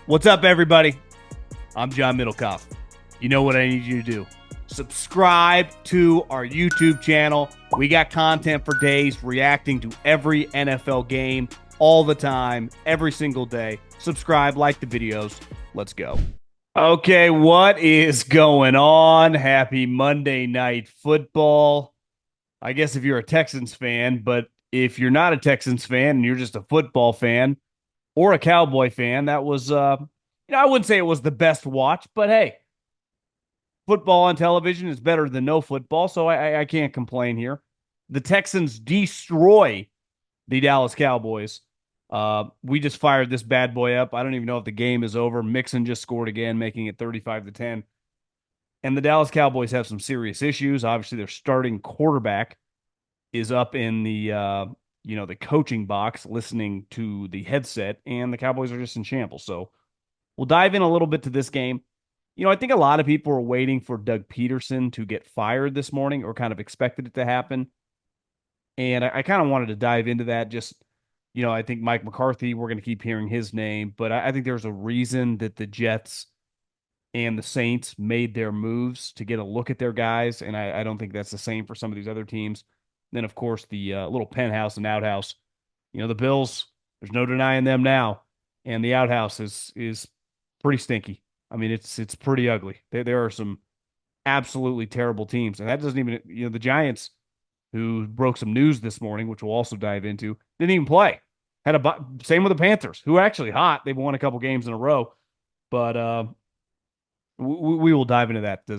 What's up, everybody? I'm John Middlekauff. You know what I need you to do. Subscribe to our YouTube channel. We got content for days reacting to every NFL game all the time, every single day. Subscribe, like the videos. Let's go. Okay, what is going on? Happy Monday Night Football. I guess if you're a Texans fan, but if you're not a Texans fan and you're just a football fan or a Cowboy fan, that was I wouldn't say it was the best watch, but hey, football on television is better than no football, so I can't complain here. The Texans destroy the Dallas Cowboys. We just fired this bad boy up. I don't even know if the game is over. Mixon just scored again, making it 35-10. And the Dallas Cowboys have some serious issues. Obviously, their starting quarterback is up in the coaching box listening to the headset, and the Cowboys are just in shambles. So we'll dive in a little bit to this game. I think a lot of people were waiting for Doug Peterson to get fired this morning, or kind of expected it to happen. And I kind of wanted to dive into that. I think Mike McCarthy, we're going to keep hearing his name, but I think there's a reason that the Jets and the Saints made their moves to get a look at their guys, and I don't think that's the same for some of these other teams. And then, of course, the little penthouse and outhouse. The Bills, there's no denying them now, and the outhouse is pretty stinky. I mean, it's pretty ugly. There are some absolutely terrible teams, and that doesn't even the Giants, who broke some news this morning, which we'll also dive into, didn't even play. Same with the Panthers, who are actually hot. They've won a couple games in a row, but we will dive into that. The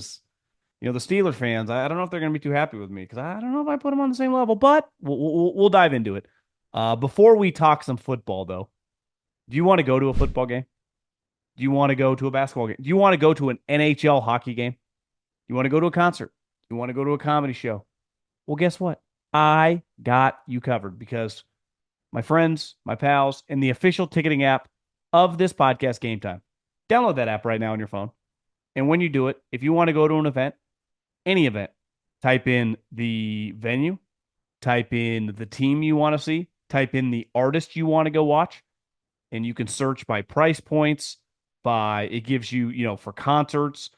Steelers fans, I don't know if they're going to be too happy with me because I don't know if I put them on the same level, but we'll dive into it. Before we talk some football, though, do you want to go to a football game? Do you want to go to a basketball game? Do you want to go to an NHL hockey game? Do you want to go to a concert? Do you want to go to a comedy show? Well, guess what? I got you covered because my friends, my pals, and the official ticketing app of this podcast, Game Time. Download that app right now on your phone. And when you do it, if you want to go to an event, any event, type in the venue, type in the team you want to see, type in the artist you want to go watch, and you can search by price points. It gives you, for concerts,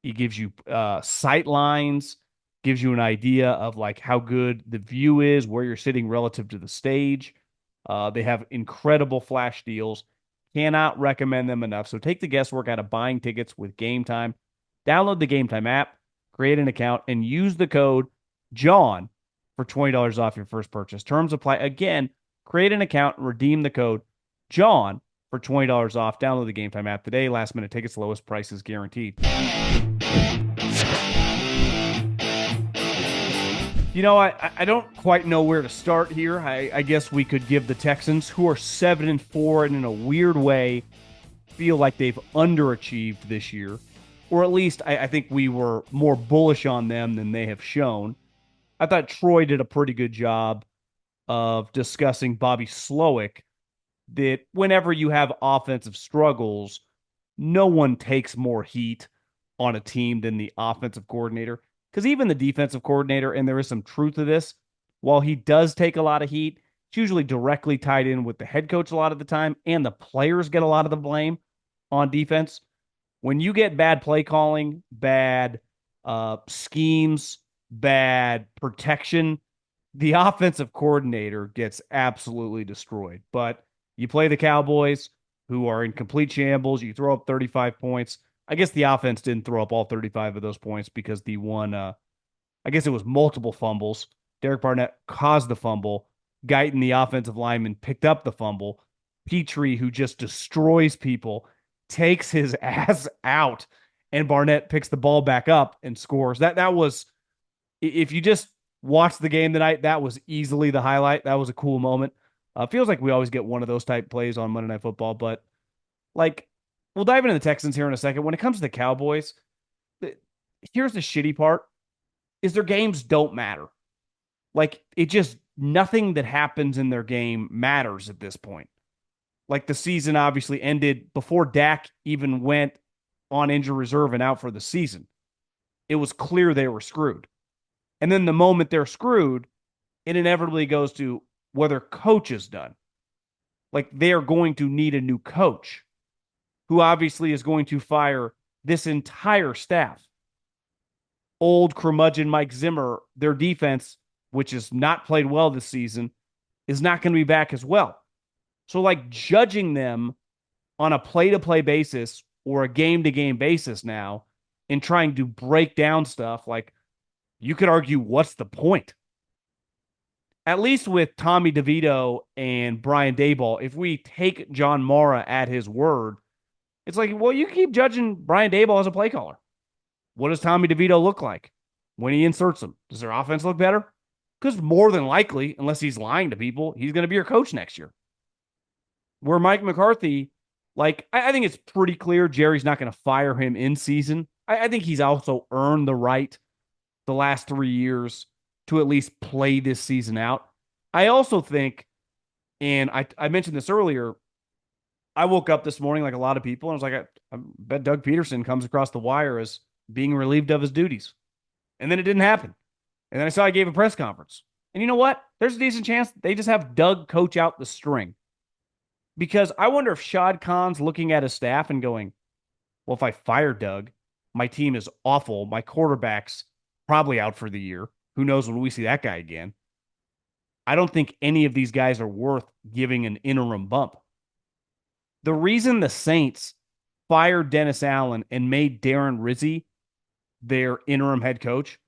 it gives you sight lines, gives you an idea of like how good the view is, where you're sitting relative to the stage. They have incredible flash deals. Cannot recommend them enough. So take the guesswork out of buying tickets with Game Time. Download the Game Time app, create an account, and use the code JOHN for $20 off your first purchase. Terms apply. Again, create an account and redeem the code JOHN for $20 off. Download the Game Time app today. Last minute tickets, lowest prices guaranteed. I don't quite know where to start here. I guess we could give the Texans, who are 7-4, and in a weird way feel like they've underachieved this year. Or at least I think we were more bullish on them than they have shown. I thought Troy did a pretty good job of discussing Bobby Slowick, that whenever you have offensive struggles, no one takes more heat on a team than the offensive coordinator. Because even the defensive coordinator, and there is some truth to this, while he does take a lot of heat, it's usually directly tied in with the head coach a lot of the time, and the players get a lot of the blame on defense. When you get bad play calling, bad schemes, bad protection, the offensive coordinator gets absolutely destroyed. But you play the Cowboys, who are in complete shambles. You throw up 35 points. I guess the offense didn't throw up all 35 of those points because the one, I guess it was multiple fumbles. Derek Barnett caused the fumble. Guyton, the offensive lineman, picked up the fumble. Petrie, who just destroys people, takes his ass out, and Barnett picks the ball back up and scores. That was, if you just watched the game tonight, that was easily the highlight. That was a cool moment. Feels like we always get one of those type plays on Monday Night Football, but like, we'll dive into the Texans here in a second. When it comes to the Cowboys, here's the shitty part, is their games don't matter. Like, nothing that happens in their game matters at this point. Like, the season obviously ended before Dak even went on injured reserve and out for the season. It was clear they were screwed. And then the moment they're screwed, it inevitably goes to whether coach is done. Like, they are going to need a new coach. who obviously is going to fire this entire staff. Old curmudgeon Mike Zimmer, their defense, which has not played well this season, is not going to be back as well. So, like, judging them on a play-to-play basis or a game-to-game basis now and trying to break down stuff, like, you could argue, what's the point? At least with Tommy DeVito and Brian Daboll, if we take John Mara at his word, it's like, well, you keep judging Brian Daboll as a play caller. What does Tommy DeVito look like when he inserts them? Does their offense look better? Because more than likely, unless he's lying to people, he's going to be your coach next year. Where Mike McCarthy, like, I think it's pretty clear Jerry's not going to fire him in season. I think he's also earned the right the last 3 years to at least play this season out. I also think, and I mentioned this earlier, I woke up this morning like a lot of people, and I was like, I bet Doug Peterson comes across the wire as being relieved of his duties. And then it didn't happen. And then I saw he gave a press conference. And you know what? There's a decent chance they just have Doug coach out the string. Because I wonder if Shad Khan's looking at his staff and going, well, if I fire Doug, my team is awful. My quarterback's probably out for the year. Who knows when we see that guy again? I don't think any of these guys are worth giving an interim bump. The reason the Saints fired Dennis Allen and made Darren Rizzi their interim head coach,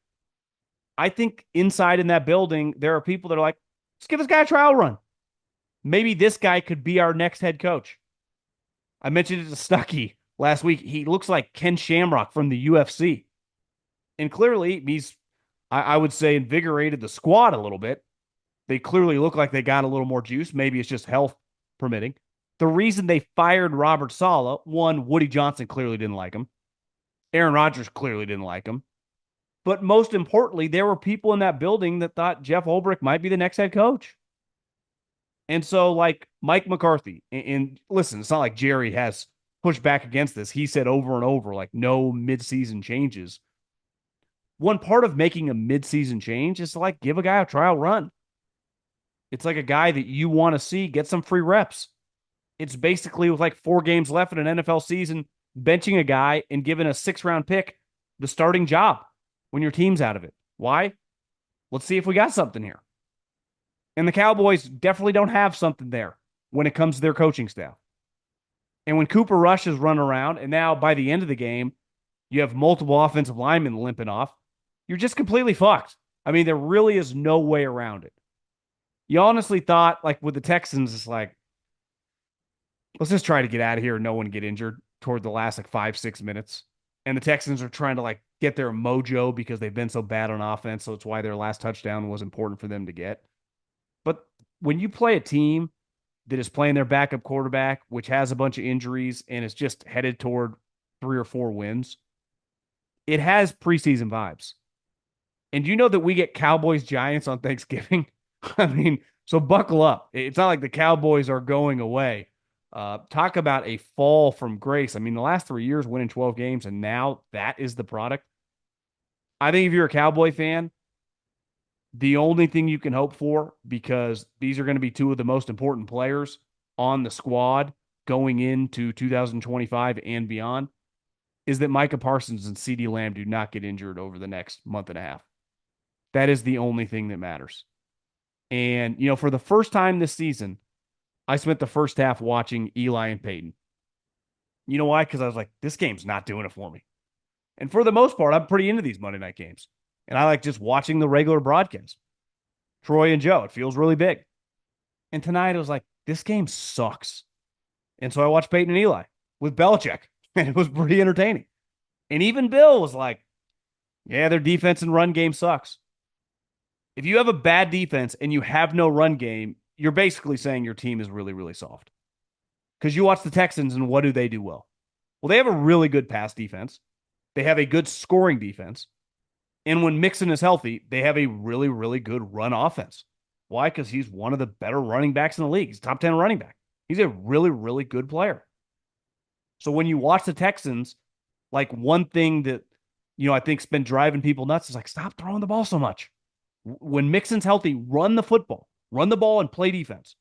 I think inside in that building, there are people that are like, let's give this guy a trial run. Maybe this guy could be our next head coach. I mentioned it to Stuckey last week. He looks like Ken Shamrock from the UFC. And clearly, he's, I would say, invigorated the squad a little bit. They clearly look like they got a little more juice. Maybe it's just health permitting. The reason they fired Robert Saleh, one, Woody Johnson clearly didn't like him. Aaron Rodgers clearly didn't like him. But most importantly, there were people in that building that thought Jeff Ulbrich might be the next head coach. And so, like, Mike McCarthy, and listen, it's not like Jerry has pushed back against this. He said over and over, like, no midseason changes. One part of making a midseason change is to, like, give a guy a trial run. It's like a guy that you want to see get some free reps. It's basically with like 4 games left in an NFL season, benching a guy and giving a 6th-round pick the starting job when your team's out of it. Why? Let's see if we got something here. And the Cowboys definitely don't have something there when it comes to their coaching staff. And when Cooper Rush is run around, and now by the end of the game, you have multiple offensive linemen limping off, you're just completely fucked. I mean, there really is no way around it. You honestly thought, like with the Texans, it's like, let's just try to get out of here and no one get injured toward the last like 5-6 minutes. And the Texans are trying to like get their mojo because they've been so bad on offense. So it's why their last touchdown was important for them to get. But when you play a team that is playing their backup quarterback, which has a bunch of injuries and is just headed toward 3 or 4 wins, it has preseason vibes. And you know that we get Cowboys Giants on Thanksgiving? I mean, so buckle up. It's not like the Cowboys are going away. Talk about a fall from grace. I mean, the last 3 years winning 12 games, and now that is the product. I think if you're a Cowboy fan, the only thing you can hope for, because these are going to be 2 of the most important players on the squad going into 2025 and beyond, is that Micah Parsons and CeeDee Lamb do not get injured over the next month and a half. That is the only thing that matters. And, you know, for the first time this season, I spent the first half watching Eli and Peyton. You know why? Because I was like, this game's not doing it for me. And for the most part, I'm pretty into these Monday night games. And I like just watching the regular broadcast. Troy and Joe, it feels really big. And tonight I was like, this game sucks. And so I watched Peyton and Eli with Belichick, and it was pretty entertaining. And even Bill was like, yeah, their defense and run game sucks. If you have a bad defense and you have no run game, you're basically saying your team is really, really soft. Because you watch the Texans and what do they do well? Well, they have a really good pass defense. They have a good scoring defense. And when Mixon is healthy, they have a really, really good run offense. Why? Because he's one of the better running backs in the league. He's top 10 running back. He's a really, really good player. So when you watch the Texans, like one thing that, you know, I think's been driving people nuts is like, stop throwing the ball so much. When Mixon's healthy, run the football. Run the ball and play defense.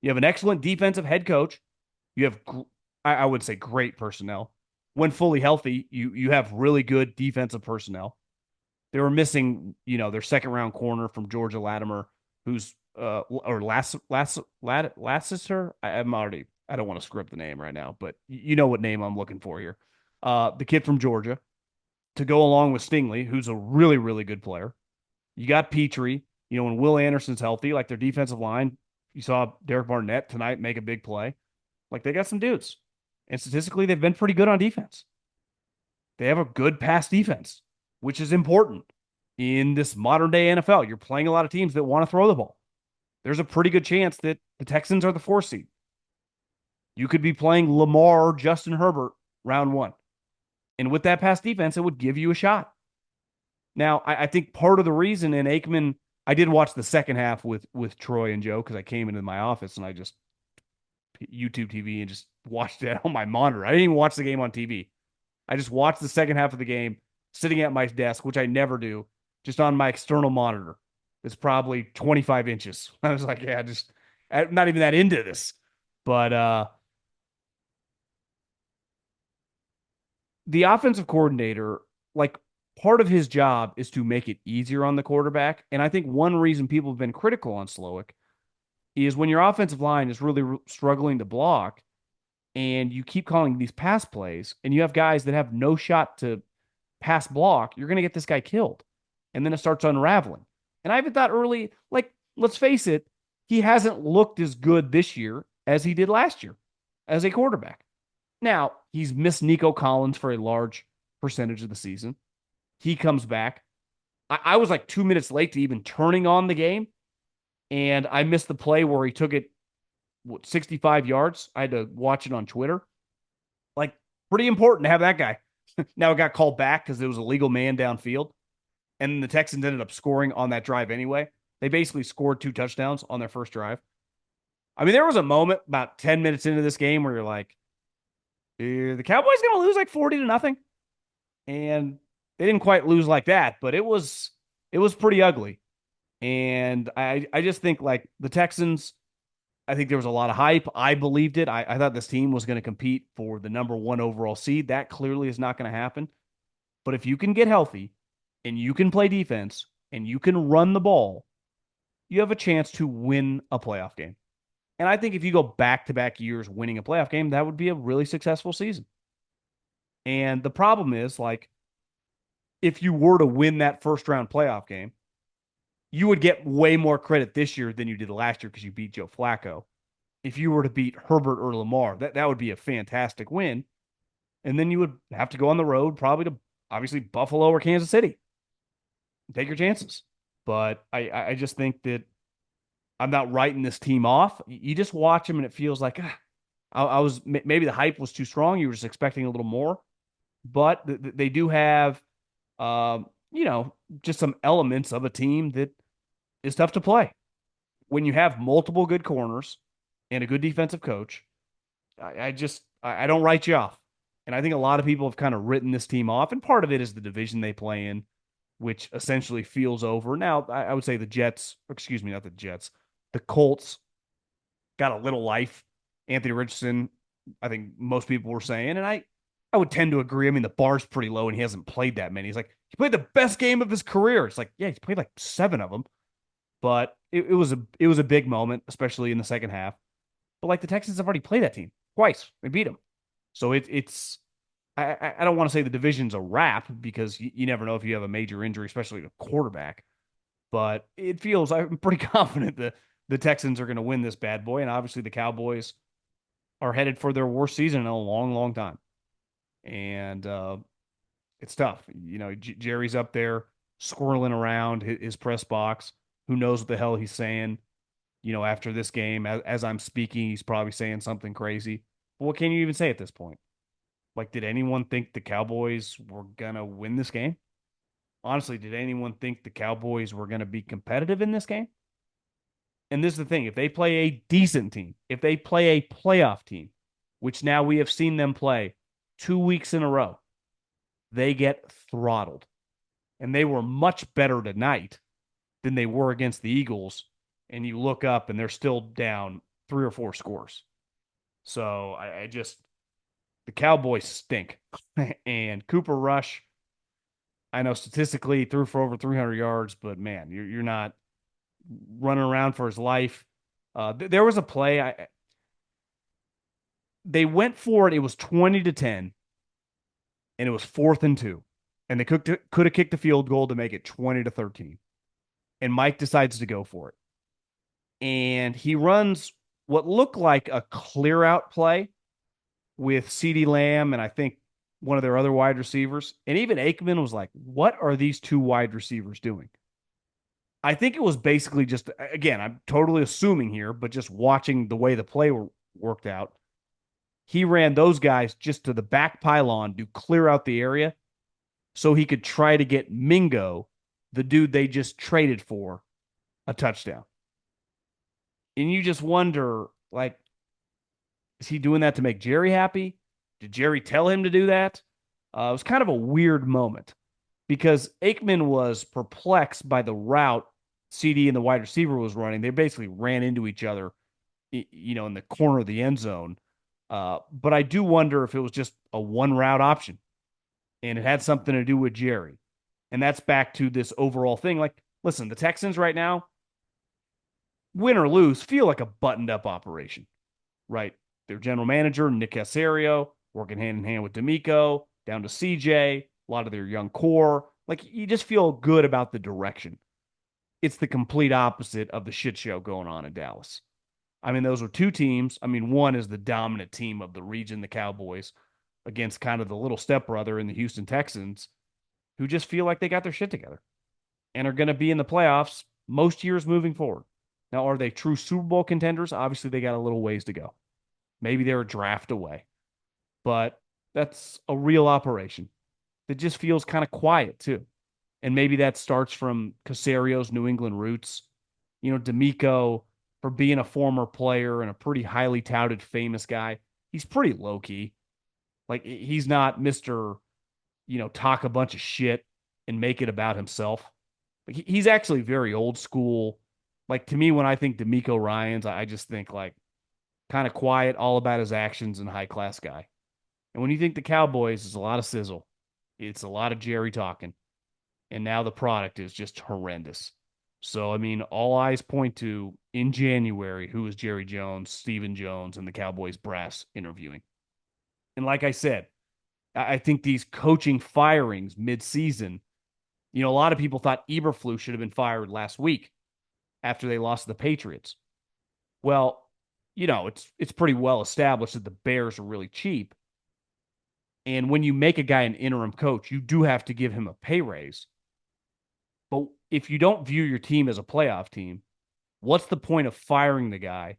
You have an excellent defensive head coach. You have, I would say great personnel. When fully healthy, you have really good defensive personnel. They were missing, their second round corner from Georgia Latimer, who's or Lassiter. I don't want to script the name right now, but you know what name I'm looking for here. The kid from Georgia to go along with Stingley, who's a really, really good player. You got Petrie. When Will Anderson's healthy, like their defensive line, you saw Derek Barnett tonight make a big play. Like they got some dudes. And statistically, they've been pretty good on defense. They have a good pass defense, which is important in this modern day NFL. You're playing a lot of teams that want to throw the ball. There's a pretty good chance that the Texans are the 4 seed. You could be playing Lamar, Justin Herbert, round 1. And with that pass defense, it would give you a shot. Now, I think part of the reason, and Aikman, I did watch the second half with Troy and Joe because I came into my office and I just YouTube TV and just watched it on my monitor. I didn't even watch the game on TV. I just watched the second half of the game sitting at my desk, which I never do, just on my external monitor. It's probably 25 inches. I was like, yeah, I'm not even that into this. But the offensive coordinator, like part of his job is to make it easier on the quarterback. And I think one reason people have been critical on Slowick is when your offensive line is really struggling to block and you keep calling these pass plays and you have guys that have no shot to pass block, you're going to get this guy killed. And then it starts unraveling. And I even thought early, like, let's face it, he hasn't looked as good this year as he did last year as a quarterback. Now, he's missed Nico Collins for a large percentage of the season. He comes back. I was like 2 minutes late to even turning on the game, and I missed the play where he took it 65 yards. I had to watch it on Twitter. Like, pretty important to have that guy. Now it got called back because it was a legal man downfield, and the Texans ended up scoring on that drive anyway. They basically scored 2 touchdowns on their first drive. I mean, there was a moment about 10 minutes into this game where you're like, the Cowboys going to lose like 40-0. And they didn't quite lose like that, but it was pretty ugly. And I just think like the Texans, I think there was a lot of hype. I believed it. I thought this team was going to compete for the number 1 overall seed. That clearly is not going to happen. But if you can get healthy and you can play defense and you can run the ball, you have a chance to win a playoff game. And I think if you go back-to-back years winning a playoff game, that would be a really successful season. And the problem is, like, if you were to win that first-round playoff game, you would get way more credit this year than you did last year because you beat Joe Flacco. If you were to beat Herbert or Lamar, that would be a fantastic win. And then you would have to go on the road, probably to, obviously, Buffalo or Kansas City. Take your chances. But I just think that I'm not writing this team off. You just watch them and it feels like I was maybe the hype was too strong. You were just expecting a little more, but they do have, just some elements of a team that is tough to play. When you have multiple good corners and a good defensive coach, I don't write you off. And I think a lot of people have kind of written this team off. And part of it is the division they play in, which essentially feels over. Now, I would say not the Jets. The Colts got a little life. Anthony Richardson, I think most people were saying, and I would tend to agree. I mean, the bar's pretty low, and he hasn't played that many. He's like, he played the best game of his career. It's like, yeah, he's played like 7 of them, but it was a big moment, especially in the second half. But like the Texans have already played that team twice. They beat them, so it's. I don't want to say the division's a wrap because you never know if you have a major injury, especially to quarterback. But it feels I'm pretty confident that the Texans are going to win this bad boy, and obviously the Cowboys are headed for their worst season in a long, long time. And it's tough. Jerry's up there squirreling around his press box. Who knows what the hell he's saying? After this game, as I'm speaking, he's probably saying something crazy. But what can you even say at this point? Like, did anyone think the Cowboys were going to win this game? Honestly, did anyone think the Cowboys were going to be competitive in this game? And this is the thing. If they play a decent team, if they play a playoff team, which now we have seen them play 2 weeks in a row, they get throttled. And they were much better tonight than they were against the Eagles. And you look up and they're still down 3 or 4 scores. So I just the Cowboys stink. And Cooper Rush, I know statistically threw for over 300 yards, but man, you're not running around for his life. There was a play they went for it. It was 20-10, and it was 4th and 2, and they could have kicked the field goal to make it 20-13. And Mike decides to go for it, and he runs what looked like a clear out play with CeeDee Lamb and I think one of their other wide receivers. And even Aikman was like, "What are these two wide receivers doing?" I think it was basically just, again, I'm totally assuming here, but just watching the way the play worked out, he ran those guys just to the back pylon to clear out the area so he could try to get Mingo, the dude they just traded for, a touchdown. And you just wonder, like, is he doing that to make Jerry happy? Did Jerry tell him to do that? It was kind of a weird moment because Aikman was perplexed by the route CD and the wide receiver was running. They basically ran into each other, in the corner of the end zone. But I do wonder if it was just a one route option and it had something to do with Jerry. And that's back to this overall thing. Like, listen, the Texans right now, win or lose, feel like a buttoned up operation, right? Their general manager, Nick Caserio, working hand in hand with D'Amico, down to CJ, a lot of their young core. Like, you just feel good about the direction. It's the complete opposite of the shit show going on in Dallas. I mean, those are two teams. I mean, one is the dominant team of the region, the Cowboys, against kind of the little stepbrother in the Houston Texans, who just feel like they got their shit together and are going to be in the playoffs most years moving forward. Now, are they true Super Bowl contenders? Obviously, they got a little ways to go. Maybe they're a draft away, but that's a real operation that just feels kind of quiet too. And maybe that starts from Casario's New England roots. D'Amico, for being a former player and a pretty highly touted famous guy, he's pretty low key. Like, he's not Mr. Talk a bunch of shit and make it about himself. Like, he's actually very old school. Like, to me, when I think D'Amico Ryans, I just think like kind of quiet, all about his actions and high class guy. And when you think the Cowboys, is a lot of sizzle. It's a lot of Jerry talking. And now the product is just horrendous. So, I mean, all eyes point to in January, who is Jerry Jones, Stephen Jones, and the Cowboys brass interviewing. And like I said, I think these coaching firings mid-season, a lot of people thought Eberflus should have been fired last week after they lost to the Patriots. Well, it's pretty well established that the Bears are really cheap. And when you make a guy an interim coach, you do have to give him a pay raise. But if you don't view your team as a playoff team, what's the point of firing the guy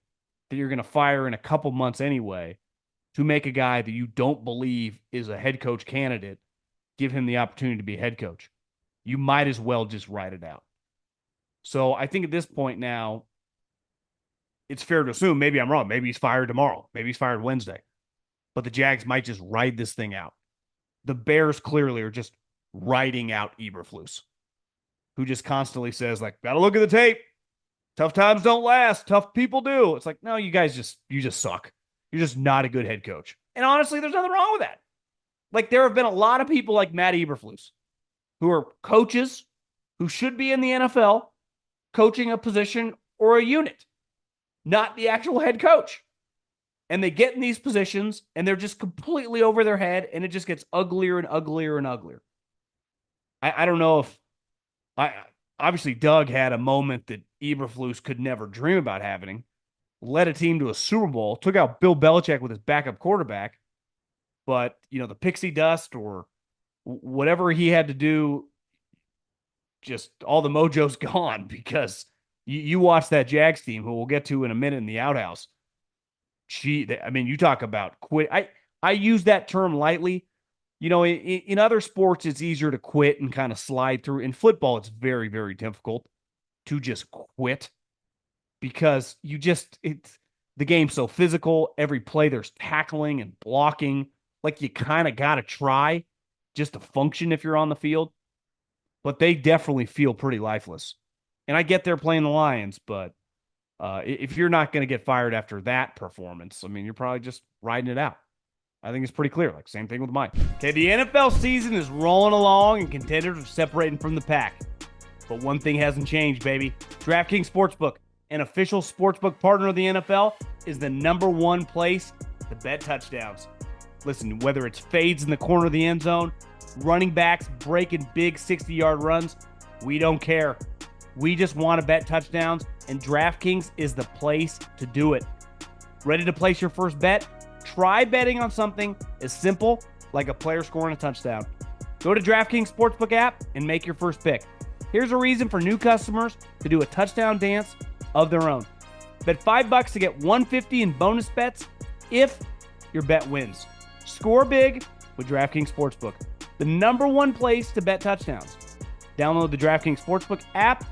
that you're going to fire in a couple months anyway to make a guy that you don't believe is a head coach candidate, give him the opportunity to be a head coach? You might as well just write it out. So I think at this point now, it's fair to assume, maybe I'm wrong. Maybe he's fired tomorrow. Maybe he's fired Wednesday. But the Jags might just ride this thing out. The Bears clearly are just riding out Eberflus, who just constantly says, like, gotta look at the tape. Tough times don't last. Tough people do. It's like, no, you just suck. You're just not a good head coach. And honestly, there's nothing wrong with that. Like, there have been a lot of people like Matt Eberflus who are coaches who should be in the NFL coaching a position or a unit, not the actual head coach. And they get in these positions and they're just completely over their head, and it just gets uglier and uglier and uglier. I don't know if obviously Doug had a moment that Eberflus could never dream about having. Led a team to a Super Bowl, took out Bill Belichick with his backup quarterback. But, the pixie dust or whatever he had to do, just all the mojo's gone because you watch that Jags team, who we'll get to in a minute in the outhouse. You talk about quit. I use that term lightly. In other sports, it's easier to quit and kind of slide through. In football, it's very, very difficult to just quit because the game's so physical. Every play there's tackling and blocking. Like, you kind of got to try just to function if you're on the field. But they definitely feel pretty lifeless. And I get they're playing the Lions, but if you're not going to get fired after that performance, I mean, you're probably just riding it out. I think it's pretty clear. Like, same thing with mine. Okay, the NFL season is rolling along and contenders are separating from the pack. But one thing hasn't changed, baby. DraftKings Sportsbook, an official sportsbook partner of the NFL, is the #1 place to bet touchdowns. Listen, whether it's fades in the corner of the end zone, running backs breaking big 60-yard runs, we don't care. We just want to bet touchdowns, and DraftKings is the place to do it. Ready to place your first bet? Try betting on something as simple like a player scoring a touchdown. Go to DraftKings Sportsbook app and make your first pick. Here's a reason for new customers to do a touchdown dance of their own. Bet $5 to get $150 in bonus bets if your bet wins. Score big with DraftKings Sportsbook, the #1 place to bet touchdowns. Download the DraftKings Sportsbook app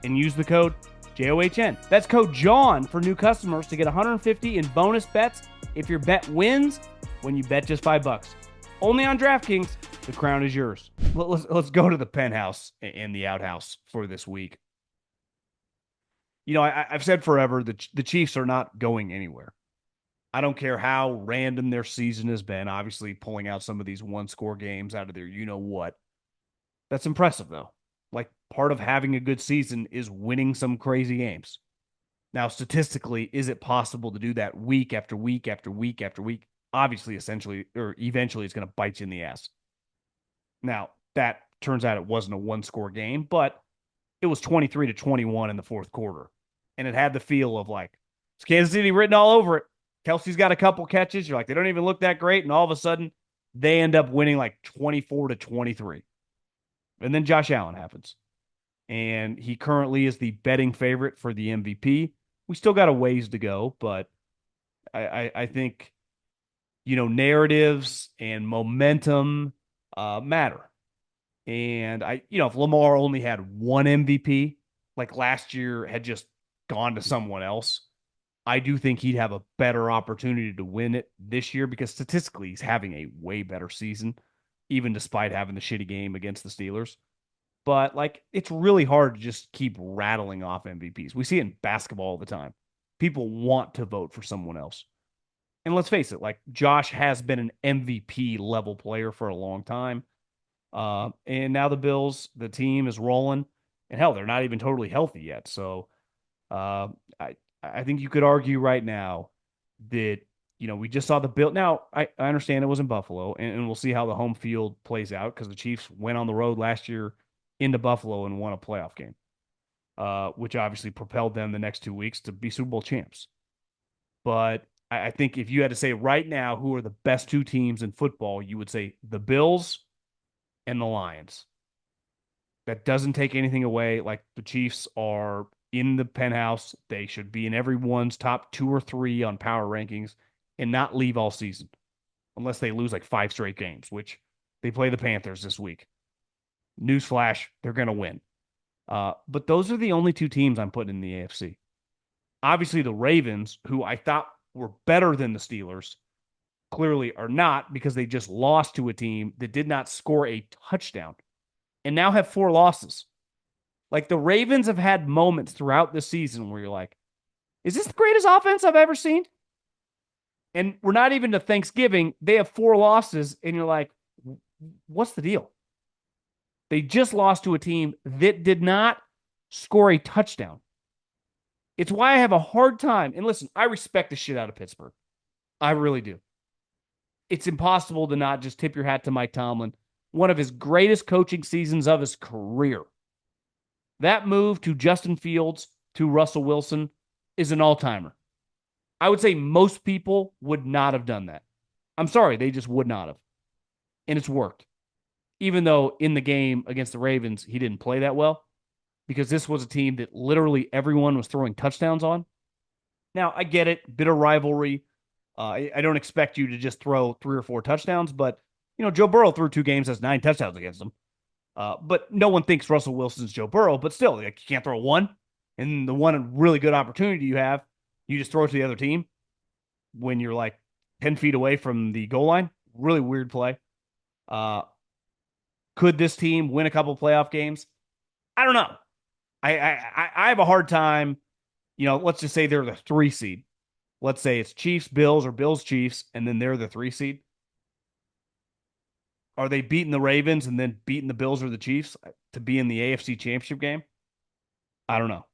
and use the code JOHN. That's code JOHN for new customers to get $150 in bonus bets if your bet wins when you bet just $5. Only on DraftKings. The crown is yours. Let's go to the penthouse and the outhouse for this week. You know, I've said forever that the Chiefs are not going anywhere. I don't care how random their season has been, obviously pulling out some of these one-score games out of their you-know-what. That's impressive, though. Like, part of having a good season is winning some crazy games. Now, statistically, is it possible to do that week after week after week after week? Obviously, essentially, or eventually, it's going to bite you in the ass. Now, that turns out it wasn't a one-score game, but it was 23-21 in the fourth quarter. And it had the feel of like, it's Kansas City written all over it. Kelce's got a couple catches. You're like, they don't even look that great. And all of a sudden, they end up winning like 24-23. And then Josh Allen happens. And he currently is the betting favorite for the MVP. We still got a ways to go, but I think, you know, narratives and momentum matter. And if Lamar only had one MVP, like last year had just gone to someone else, I do think he'd have a better opportunity to win it this year because statistically he's having a way better season, even despite having the shitty game against the Steelers. But like, it's really hard to just keep rattling off MVPs. We see it in basketball all the time. People want to vote for someone else. And let's face it, like Josh has been an MVP level player for a long time. And now the Bills, the team is rolling. And hell, they're not even totally healthy yet. So I think you could argue right now that, you know, we just saw the Bill. Now, I understand it was in Buffalo, and we'll see how the home field plays out because the Chiefs went on the road last year into Buffalo and won a playoff game, which obviously propelled them the next 2 weeks to be Super Bowl champs. But I think if you had to say right now who are the best two teams in football, you would say the Bills and the Lions. That doesn't take anything away. Like, the Chiefs are in the penthouse. They should be in everyone's top 2 or 3 on power rankings and not leave all season unless they lose like 5 straight games, which they play the Panthers this week. Newsflash, they're going to win. But those are the only 2 teams I'm putting in the AFC. Obviously, the Ravens, who I thought were better than the Steelers, clearly are not because they just lost to a team that did not score a touchdown and now have 4 losses. Like, the Ravens have had moments throughout the season where you're like, is this the greatest offense I've ever seen? And we're not even to Thanksgiving. They have 4 losses, and you're like, what's the deal? They just lost to a team that did not score a touchdown. It's why I have a hard time. And listen, I respect the shit out of Pittsburgh. I really do. It's impossible to not just tip your hat to Mike Tomlin, one of his greatest coaching seasons of his career. That move to Justin Fields to Russell Wilson is an all-timer. I would say most people would not have done that. I'm sorry, they just would not have. And it's worked. Even though in the game against the Ravens, he didn't play that well, because this was a team that literally everyone was throwing touchdowns on. Now, I get it, bit of rivalry. I don't expect you to just throw 3 or 4 touchdowns, but, you know, Joe Burrow threw 2 games, has 9 touchdowns against them. But no one thinks Russell Wilson's Joe Burrow, but still, like, you can't throw 1. And the one really good opportunity you have, you just throw it to the other team when you're like 10 feet away from the goal line. Really weird play. Could this team win a couple playoff games? I don't know. I have a hard time, you know, let's just say they're the 3 seed. Let's say it's Chiefs, Bills, or Bills, Chiefs, and then they're the 3 seed. Are they beating the Ravens and then beating the Bills or the Chiefs to be in the AFC Championship game? I don't know.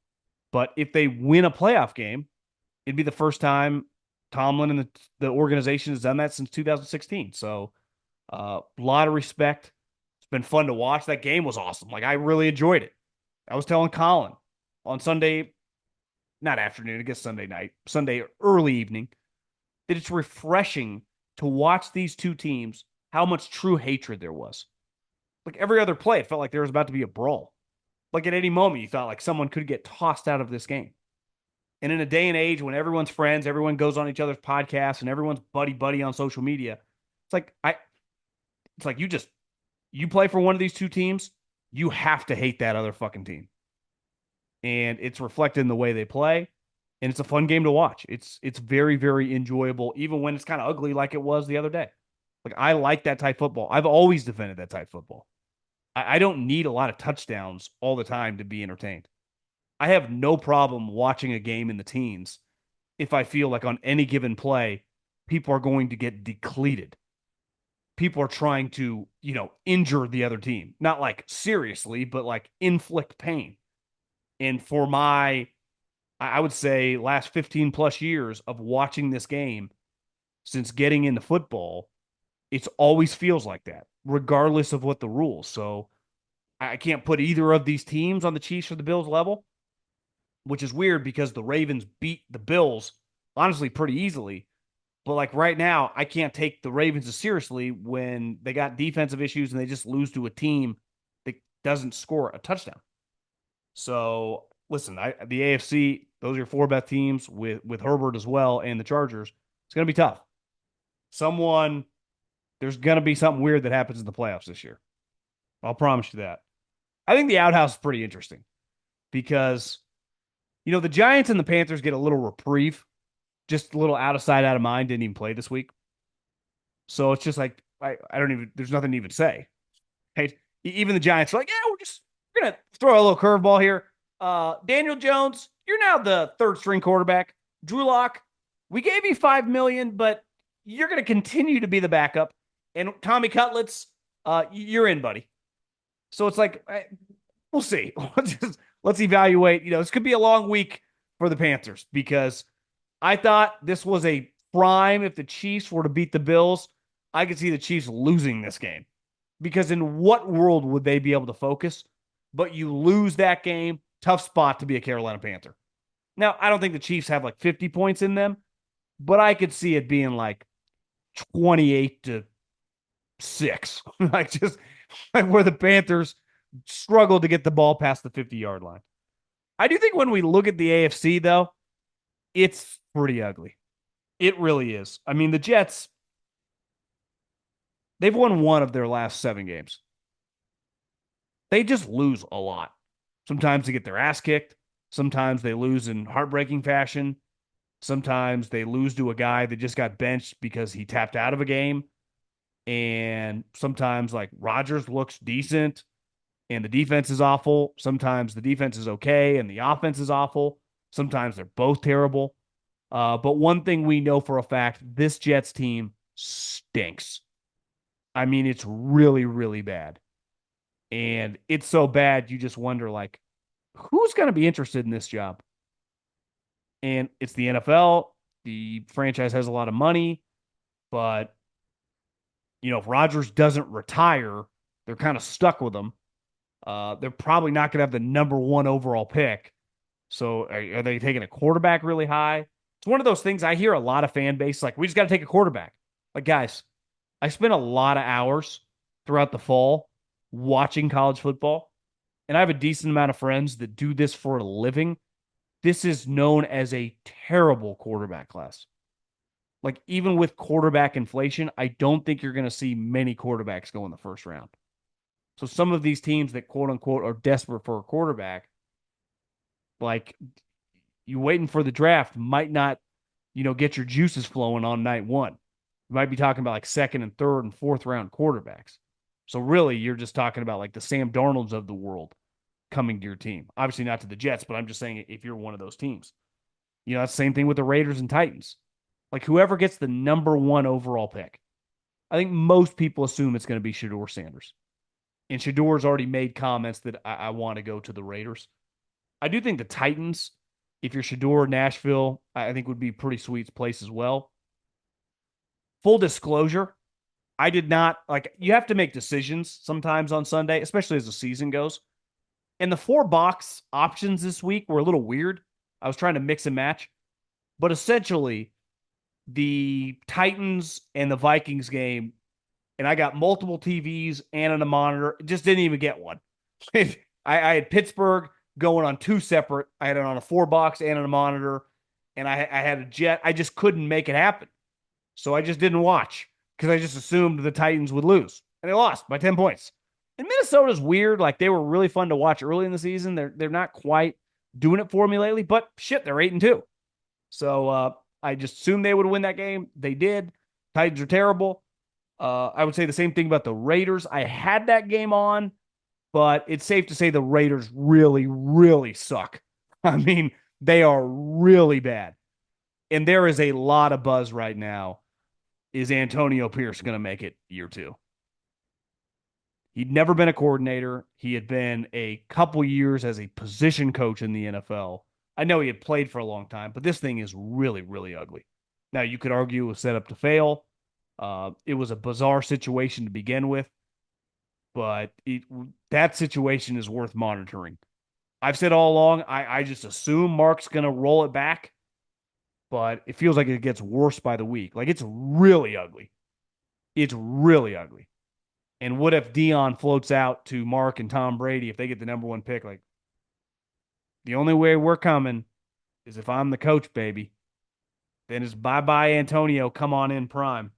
But if they win a playoff game, it'd be the first time Tomlin and the organization has done that since 2016. So a lot of respect. It's been fun to watch. That game was awesome. Like, I really enjoyed it. I was telling Colin on Sunday, not afternoon, I guess Sunday night, Sunday early evening, that it's refreshing to watch these two teams, how much true hatred there was. Like every other play, it felt like there was about to be a brawl. Like at any moment, you thought like someone could get tossed out of this game. And in a day and age when everyone's friends, everyone goes on each other's podcasts, and everyone's buddy on social media, it's like you play for one of these two teams, you have to hate that other fucking team. And it's reflected in the way they play. And it's a fun game to watch. It's very, very enjoyable, even when it's kind of ugly like it was the other day. Like, I like that type football. I've always defended that type football. I don't need a lot of touchdowns all the time to be entertained. I have no problem watching a game in the teens if I feel like on any given play, people are going to get depleted. People are trying to, injure the other team. Not like seriously, but like inflict pain. And for I would say, last 15 plus years of watching this game since getting into football, it's always feels like that, regardless of what the rules. So I can't put either of these teams on the Chiefs or the Bills level, which is weird because the Ravens beat the Bills, honestly, pretty easily. But like right now, I can't take the Ravens as seriously when they got defensive issues and they just lose to a team that doesn't score a touchdown. So listen, the AFC, those are your four best teams with Herbert as well and the Chargers. It's going to be tough. There's going to be something weird that happens in the playoffs this year. I'll promise you that. I think the outhouse is pretty interesting because, the Giants and the Panthers get a little reprieve, just a little out of sight, out of mind, didn't even play this week. So it's just like, there's nothing to even say. Hey, even the Giants are like, yeah, we're going to throw a little curveball here. Daniel Jones, you're now the third string quarterback. Drew Lock, we gave you $5 million, but you're going to continue to be the backup. And Tommy Cutlets, you're in, buddy. So it's like, we'll see. Let's evaluate. This could be a long week for the Panthers because I thought this was a prime. If the Chiefs were to beat the Bills, I could see the Chiefs losing this game because in what world would they be able to focus? But you lose that game, tough spot to be a Carolina Panther. Now, I don't think the Chiefs have like 50 points in them, but I could see it being like 28-6, like just like where the Panthers struggled to get the ball past the 50-yard line. I do think when we look at the AFC, though, it's pretty ugly. It really is. I mean, the Jets, they've won one of their last 7 games. They just lose a lot. Sometimes they get their ass kicked. Sometimes they lose in heartbreaking fashion. Sometimes they lose to a guy that just got benched because he tapped out of a game. And sometimes, like, Rodgers looks decent and the defense is awful. Sometimes the defense is okay and the offense is awful. Sometimes they're both terrible. But one thing we know for a fact, this Jets team stinks. I mean, it's really, really bad. And it's so bad, you just wonder, like, who's going to be interested in this job? And it's the NFL. The franchise has a lot of money. But, if Rodgers doesn't retire, they're kind of stuck with him. They're probably not going to have the number 1 overall pick. So are they taking a quarterback really high? It's one of those things I hear a lot of fan base like, we just got to take a quarterback. Like, guys, I spent a lot of hours throughout the fall watching college football, and I have a decent amount of friends that do this for a living. This is known as a terrible quarterback class. Like, even with quarterback inflation, I don't think you're going to see many quarterbacks go in the first round. So some of these teams that quote unquote are desperate for a quarterback, like, you waiting for the draft might not, get your juices flowing on night 1. You might be talking about like second and third and fourth round quarterbacks. So really, you're just talking about like the Sam Darnolds of the world coming to your team. Obviously not to the Jets, but I'm just saying if you're one of those teams. That's the same thing with the Raiders and Titans. Like, whoever gets the number 1 overall pick, I think most people assume it's going to be Shedeur Sanders. And Shedor's already made comments that I want to go to the Raiders. I do think the Titans, if you're Shedeur, Nashville, I think would be a pretty sweet place as well. Full disclosure, I did not, you have to make decisions sometimes on Sunday, especially as the season goes. And the 4-box options this week were a little weird. I was trying to mix and match. But essentially, the Titans and the Vikings game, and I got multiple TVs and a monitor, just didn't even get one. I had Pittsburgh going on 2 separate. I had it on a 4-box and a monitor, and I had a jet. I just couldn't make it happen. So I just didn't watch because I just assumed the Titans would lose. And they lost by 10 points. And Minnesota's weird. They were really fun to watch early in the season. They're not quite doing it for me lately, but shit, they're 8-2. So I just assumed they would win that game. They did. Titans are terrible. I would say the same thing about the Raiders. I had that game on, but it's safe to say the Raiders really, really suck. I mean, they are really bad. And there is a lot of buzz right now. Is Antonio Pierce going to make it year 2? He'd never been a coordinator. He had been a couple years as a position coach in the NFL. I know he had played for a long time, but this thing is really, really ugly. Now, you could argue it was set up to fail. It was a bizarre situation to begin with, but that situation is worth monitoring. I've said all along, I just assume Mark's going to roll it back, but it feels like it gets worse by the week. It's really ugly. It's really ugly. And what if Dion floats out to Mark and Tom Brady if they get the number 1 pick? The only way we're coming is if I'm the coach, baby. Then it's bye-bye Antonio, come on in prime.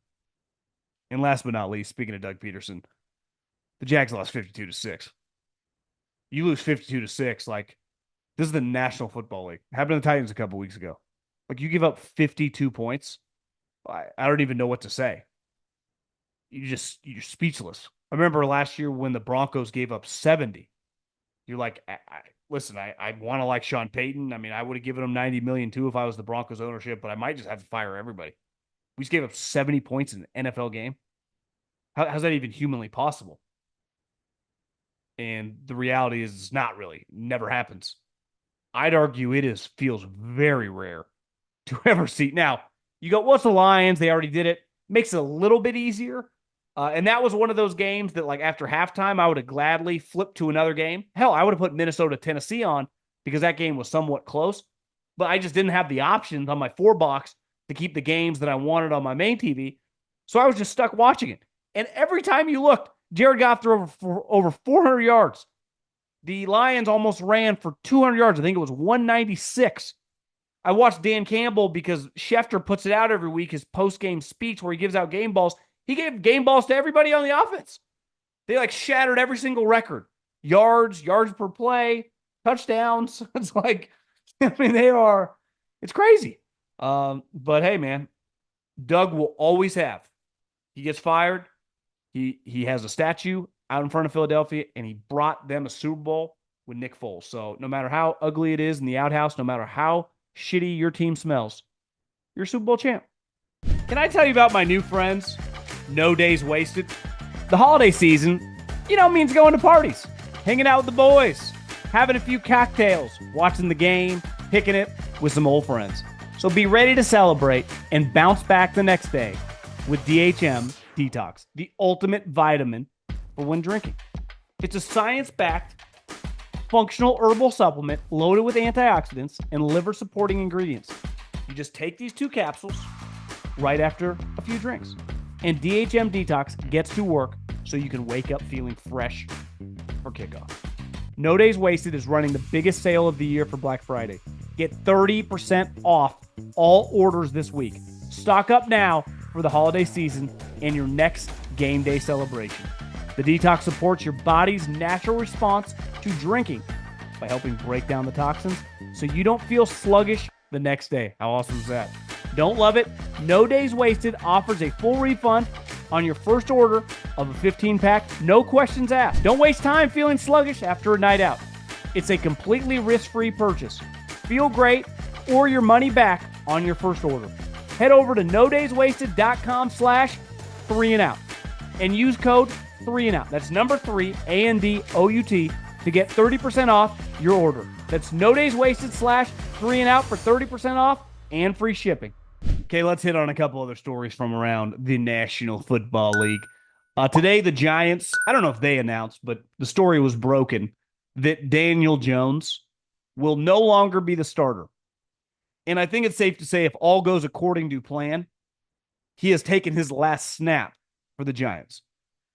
And last but not least, speaking of Doug Peterson, the Jags lost 52-6. You lose 52-6, this is the National Football League. It happened to the Titans a couple weeks ago. You give up 52 points. I don't even know what to say. You're speechless. I remember last year when the Broncos gave up 70. You're like, listen, I want to like Sean Payton. I mean, I would have given him $90 million too if I was the Broncos ownership, but I might just have to fire everybody. We just gave up 70 points in an NFL game. How's that even humanly possible? And the reality is it's not really. It never happens. I'd argue feels very rare to ever see. Now, you go, what's the Lions? They already did it. Makes it a little bit easier. And that was one of those games that, after halftime, I would have gladly flipped to another game. Hell, I would have put Minnesota, Tennessee on because that game was somewhat close. But I just didn't have the options on my 4-box to keep the games that I wanted on my main TV. So I was just stuck watching it. And every time you looked, Jared Goff threw over 400 yards. The Lions almost ran for 200 yards. I think it was 196. I watched Dan Campbell because Schefter puts it out every week, his post-game speech where he gives out game balls. He gave game balls to everybody on the offense. They shattered every single record. Yards per play, touchdowns. It's it's crazy. But hey, man, Doug will always have. He gets fired. He has a statue out in front of Philadelphia, and he brought them a Super Bowl with Nick Foles. So no matter how ugly it is in the outhouse, no matter how shitty your team smells, you're a Super Bowl champ. Can I tell you about my new friends? No Days Wasted. The holiday season, means going to parties, hanging out with the boys, having a few cocktails, watching the game, picking it with some old friends. So be ready to celebrate and bounce back the next day with DHM Detox, the ultimate vitamin for when drinking. It's a science-backed, functional herbal supplement loaded with antioxidants and liver-supporting ingredients. You just take these 2 capsules right after a few drinks. And DHM Detox gets to work so you can wake up feeling fresh for kickoff. No Days Wasted is running the biggest sale of the year for Black Friday. Get 30% off all orders this week. Stock up now for the holiday season and your next game day celebration. The Detox supports your body's natural response to drinking by helping break down the toxins so you don't feel sluggish the next day. How awesome is that? Don't love it? No Days Wasted offers a full refund on your first order of a 15-pack. No questions asked. Don't waste time feeling sluggish after a night out. It's a completely risk-free purchase. Feel great or your money back on your first order. Head over to nodayswasted.com/ 3&out and use code 3&out. That's number 3, ANDOUT, to get 30% off your order. That's no days wasted / 3&out for 30% off and free shipping. Okay, let's hit on a couple other stories from around the National Football League. Today, the Giants, I don't know if they announced, but the story was broken that Daniel Jones will no longer be the starter. And I think it's safe to say if all goes according to plan, he has taken his last snap for the Giants.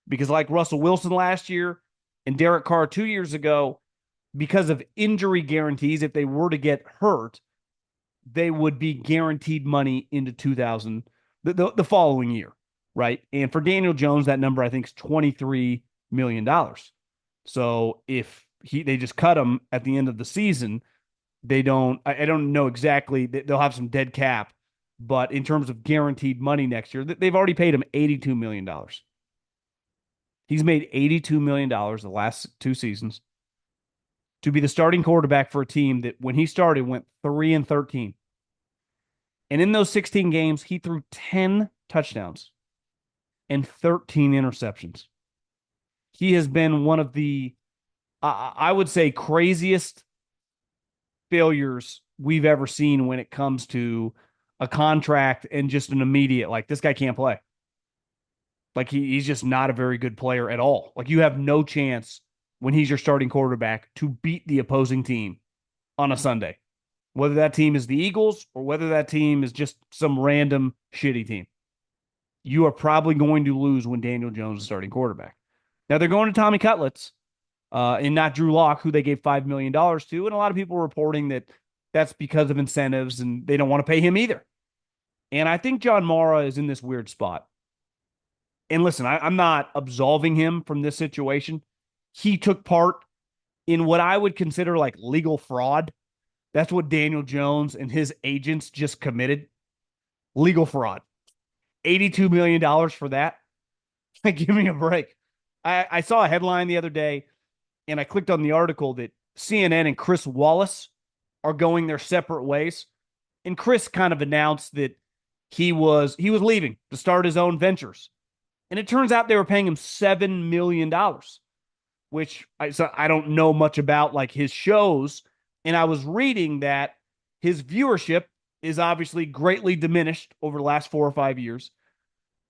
Because like Russell Wilson last year and Derek Carr 2 years ago, because of injury guarantees, if they were to get hurt, they would be guaranteed money into the following year, right? And for Daniel Jones, that number I think is $23 million. So if they just cut him at the end of the season, I don't know exactly, they'll have some dead cap, but in terms of guaranteed money next year, they've already paid him $82 million. He's made $82 million the last 2 seasons to be the starting quarterback for a team that when he started went 3-13. And in those 16 games, he threw 10 touchdowns and 13 interceptions. He has been one of the, I would say, craziest failures we've ever seen when it comes to a contract and just an immediate, like, this guy can't play. Like, he's just not a very good player at all. Like, you have no chance when he's your starting quarterback to beat the opposing team on a Sunday, whether that team is the Eagles or whether that team is just some random shitty team. You are probably going to lose when Daniel Jones is starting quarterback. Now, they're going to Tommy Cutlets and not Drew Lock, who they gave $5 million to. And a lot of people are reporting that that's because of incentives and they don't want to pay him either. And I think John Mara is in this weird spot. And listen, I'm not absolving him from this situation. He took part in what I would consider like legal fraud. That's what Daniel Jones and his agents just committed. Legal fraud. $82 million for that. Give me a break. I saw a headline the other day, and I clicked on the article that CNN and Chris Wallace are going their separate ways. And Chris kind of announced that he was leaving to start his own ventures. And it turns out they were paying him $7 million, which I don't know much about, like his shows. And I was reading that his viewership is obviously greatly diminished over the last 4 or 5 years.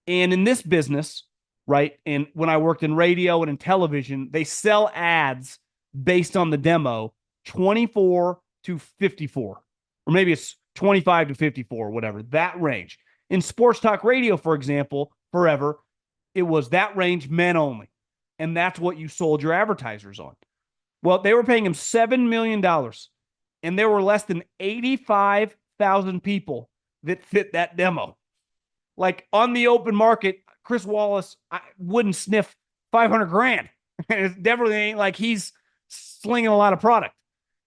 And in this business, right, and when I worked in radio and in television, they sell ads based on the demo 24 to 54, or maybe it's 25 to 54, whatever, that range. In sports talk radio, for example, forever, it was that range, men only. And that's what you sold your advertisers on. Well, they were paying him $7 million, and there were less than 85,000 people that fit that demo. Like, on the open market, Chris Wallace wouldn't sniff 500 grand. It definitely ain't like he's slinging a lot of product.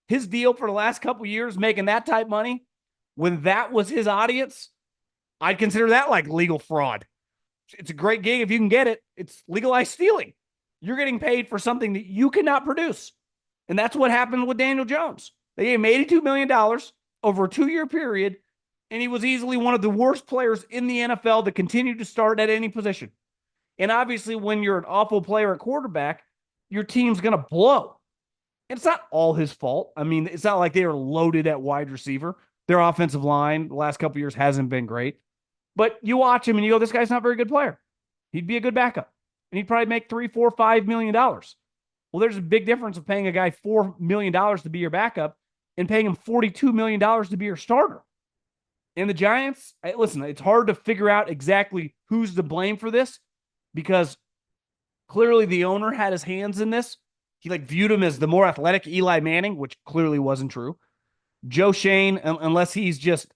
His deal for the last couple of years, making that type money, when that was his audience, I'd consider that like legal fraud. It's a great gig if you can get it. It's legalized stealing. You're getting paid for something that you cannot produce. And that's what happened with Daniel Jones. They gave him $82 million over a 2-year period, and he was easily one of the worst players in the NFL that continued to start at any position. And obviously, when you're an awful player at quarterback, your team's going to blow. And it's not all his fault. I mean, it's not like they were loaded at wide receiver. Their offensive line the last couple of years hasn't been great. But you watch him and you go, this guy's not a very good player. He'd be a good backup. And he'd probably make $3, $4, $5 million. Well, there's a big difference of paying a guy $4 million to be your backup and paying him $42 million to be your starter. And the Giants, listen, it's hard to figure out exactly who's to blame for this because clearly the owner had his hands in this. He viewed him as the more athletic Eli Manning, which clearly wasn't true. Joe Shane, unless he's just,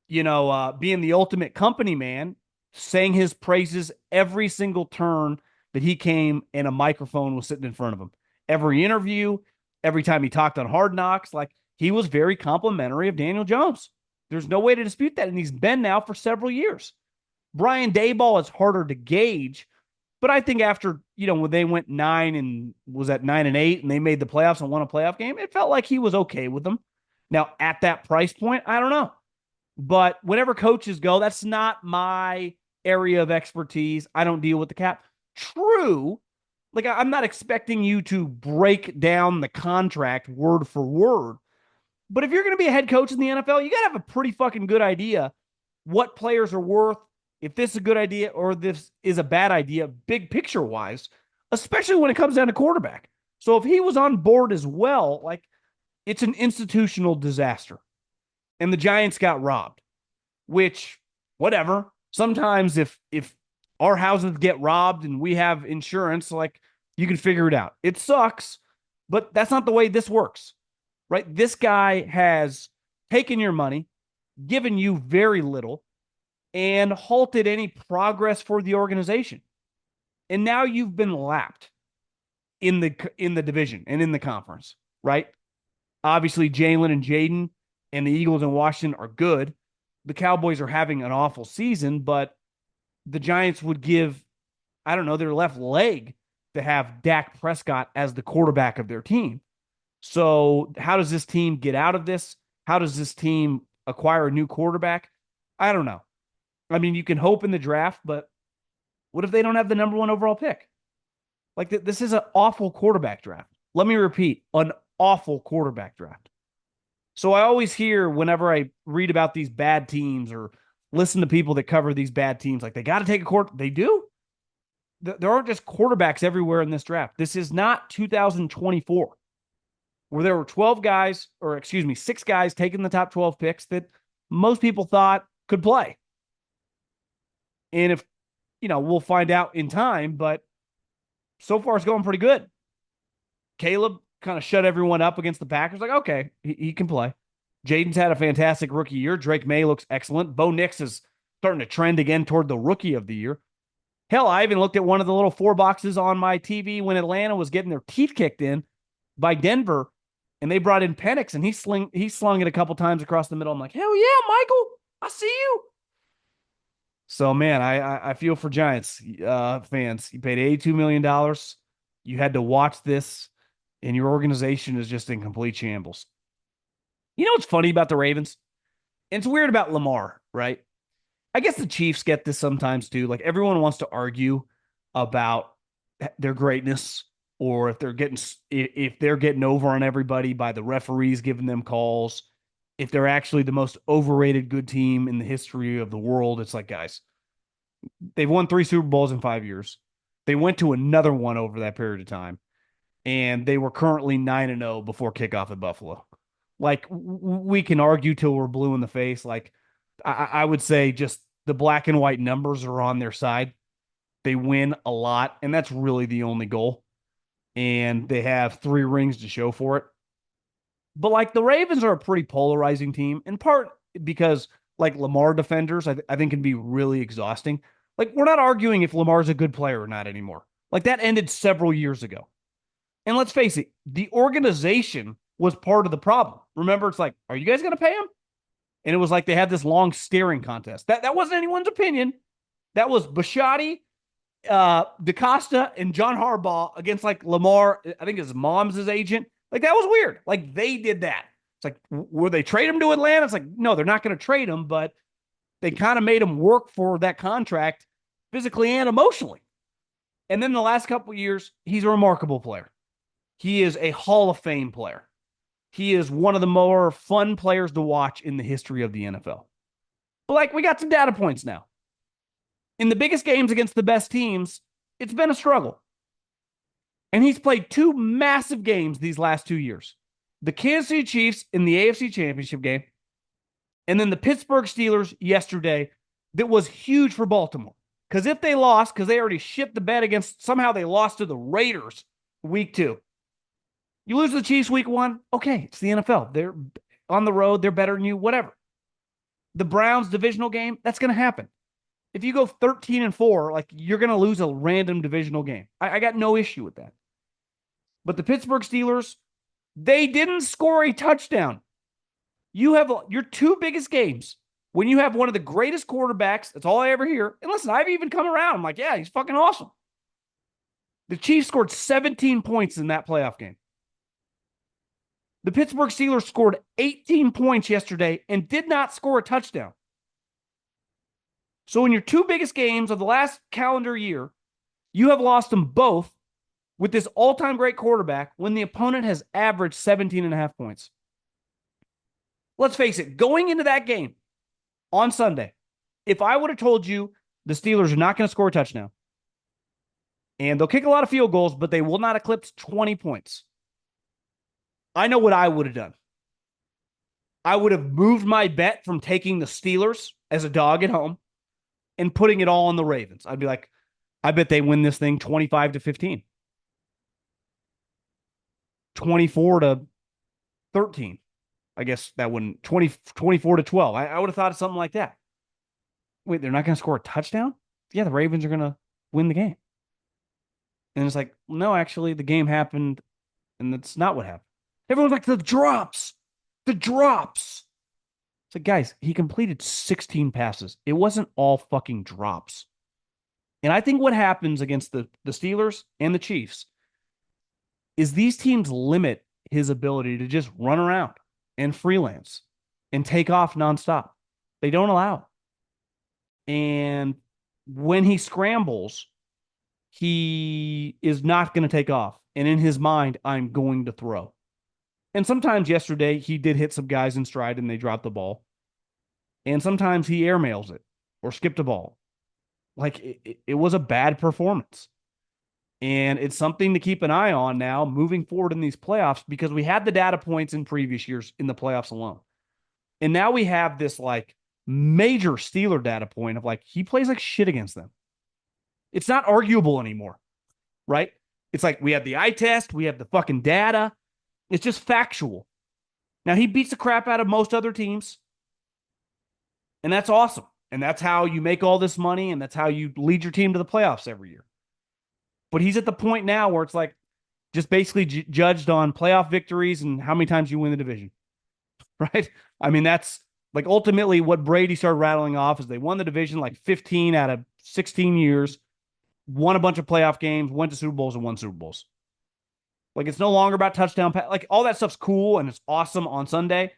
being the ultimate company man, sang his praises every single turn that he came and a microphone was sitting in front of him. Every interview, every time he talked on Hard Knocks, he was very complimentary of Daniel Jones. There's no way to dispute that, and he's been now for several years. Brian Daboll is harder to gauge, but I think after, when they went 9-8 and they made the playoffs and won a playoff game, it felt like he was okay with them. Now, at that price point, I don't know. But whenever coaches go, that's not my area of expertise. I don't deal with the cap. True. Like, I'm not expecting you to break down the contract word for word. But if you're going to be a head coach in the NFL, you got to have a pretty fucking good idea what players are worth, if this is a good idea or this is a bad idea, big picture wise, especially when it comes down to quarterback. So if he was on board as well, like, it's an institutional disaster. And the Giants got robbed, which, whatever. Sometimes if our houses get robbed and we have insurance, like, you can figure it out. It sucks, but that's not the way this works, right? This guy has taken your money, given you very little, and halted any progress for the organization. And now you've been lapped in the division and in the conference, right? Obviously, Jalen and Jaden and the Eagles and Washington are good. The Cowboys are having an awful season, but the Giants would give, I don't know, their left leg to have Dak Prescott as the quarterback of their team. So how does this team get out of this? How does this team acquire a new quarterback? I don't know. I mean, you can hope in the draft, but what if they don't have the number 1 overall pick? Like, this is an awful quarterback draft. Let me repeat, an awful quarterback draft. So I always hear whenever I read about these bad teams or listen to people that cover these bad teams, like, they got to take a quarter. They do. There aren't just quarterbacks everywhere in this draft. This is not 2024 where there were 6 guys taking the top 12 picks that most people thought could play. And if, we'll find out in time, but so far it's going pretty good. Caleb kind of shut everyone up against the Packers. Like, okay, he can play. Jaden's had a fantastic rookie year. Drake May looks excellent. Bo Nix is starting to trend again toward the rookie of the year. Hell, I even looked at one of the little 4 boxes on my TV when Atlanta was getting their teeth kicked in by Denver, and they brought in Penix, and he slung it a couple times across the middle. I'm like, hell yeah, Michael, I see you. So, man, I feel for Giants fans. You paid $82 million. You had to watch this, and your organization is just in complete shambles. You know what's funny about the Ravens? And it's weird about Lamar, right? I guess the Chiefs get this sometimes too. Like, everyone wants to argue about their greatness, or if they're getting over on everybody by the referees giving them calls, if they're actually the most overrated good team in the history of the world. It's like, guys, they've won 3 Super Bowls in 5 years. They went to another one over that period of time, and they were currently 9-0 before kickoff at Buffalo. Like, we can argue till we're blue in the face. Like, I would say just the black and white numbers are on their side. They win a lot, and that's really the only goal. And they have 3 rings to show for it. But, like, the Ravens are a pretty polarizing team, in part because, like, Lamar defenders, I think, can be really exhausting. Like, we're not arguing if Lamar's a good player or not anymore. Like, that ended several years ago. And let's face it, the organization was part of the problem. Remember, it's like, are you guys going to pay him? And it was like they had this long staring contest. That wasn't anyone's opinion. That was Bisciotti, DaCosta, and John Harbaugh against, like, Lamar. I think his mom's his agent. Like, that was weird. Like, they did that. It's like, will they trade him to Atlanta? It's like, no, they're not going to trade him, but they kind of made him work for that contract physically and emotionally. And then the last couple of years, he's a remarkable player. He is a Hall of Fame player. He is one of the more fun players to watch in the history of the NFL. But, like, we got some data points now. In the biggest games against the best teams, it's been a struggle. And he's played 2 massive games these last 2 years. The Kansas City Chiefs in the AFC Championship game, and then the Pittsburgh Steelers yesterday that was huge for Baltimore. Because if they lost, because they already shit the bed against, somehow they lost to the Raiders week 2. You lose to the Chiefs week 1, okay, it's the NFL. They're on the road, they're better than you, whatever. The Browns divisional game, that's going to happen. If you go 13-4, like, you're going to lose a random divisional game. I got no issue with that. But the Pittsburgh Steelers, they didn't score a touchdown. You have your 2 biggest games when you have one of the greatest quarterbacks. That's all I ever hear. And listen, I've even come around. I'm like, yeah, he's fucking awesome. The Chiefs scored 17 points in that playoff game. The Pittsburgh Steelers scored 18 points yesterday and did not score a touchdown. So in your two biggest games of the last calendar year, you have lost them both with this all-time great quarterback when the opponent has averaged 17 and a half points. Let's face it, going into that game on Sunday, if I would have told you the Steelers are not going to score a touchdown and they'll kick a lot of field goals, but they will not eclipse 20 points, I know what I would have done. I would have moved my bet from taking the Steelers as a dog at home and putting it all on the Ravens. I'd be like, I bet they win this thing 25-15. 24-13. I guess that wouldn't 24-12. I would have thought of something like that. Wait, they're not going to score a touchdown? Yeah, the Ravens are going to win the game. And it's like, no, actually, the game happened, and that's not what happened. Everyone's like, the drops. The drops. It's like, guys, he completed 16 passes. It wasn't all fucking drops. And I think what happens against the Steelers and the Chiefs is these teams limit his ability to just run around and freelance and take off nonstop. They don't allow it. And when he scrambles, he is not going to take off. And in his mind, I'm going to throw. And sometimes yesterday, he did hit some guys in stride and they dropped the ball. And sometimes he airmails it or skipped a ball. Like, it was a bad performance. And it's something to keep an eye on now moving forward in these playoffs because we had the data points in previous years in the playoffs alone. And now we have this like major Steeler data point of like, he plays like shit against them. It's not arguable anymore, right? It's like we have the eye test, we have the fucking data. It's just factual. Now, he beats the crap out of most other teams, and that's awesome. And that's how you make all this money, and that's how you lead your team to the playoffs every year. But he's at the point now where it's like just basically judged on playoff victories and how many times you win the division, right? I mean, that's like ultimately what Brady started rattling off is they won the division like 15 out of 16 years, won a bunch of playoff games, went to Super Bowls, and won Super Bowls. Like, it's no longer about touchdown. Like, all that stuff's cool and it's awesome on Sunday.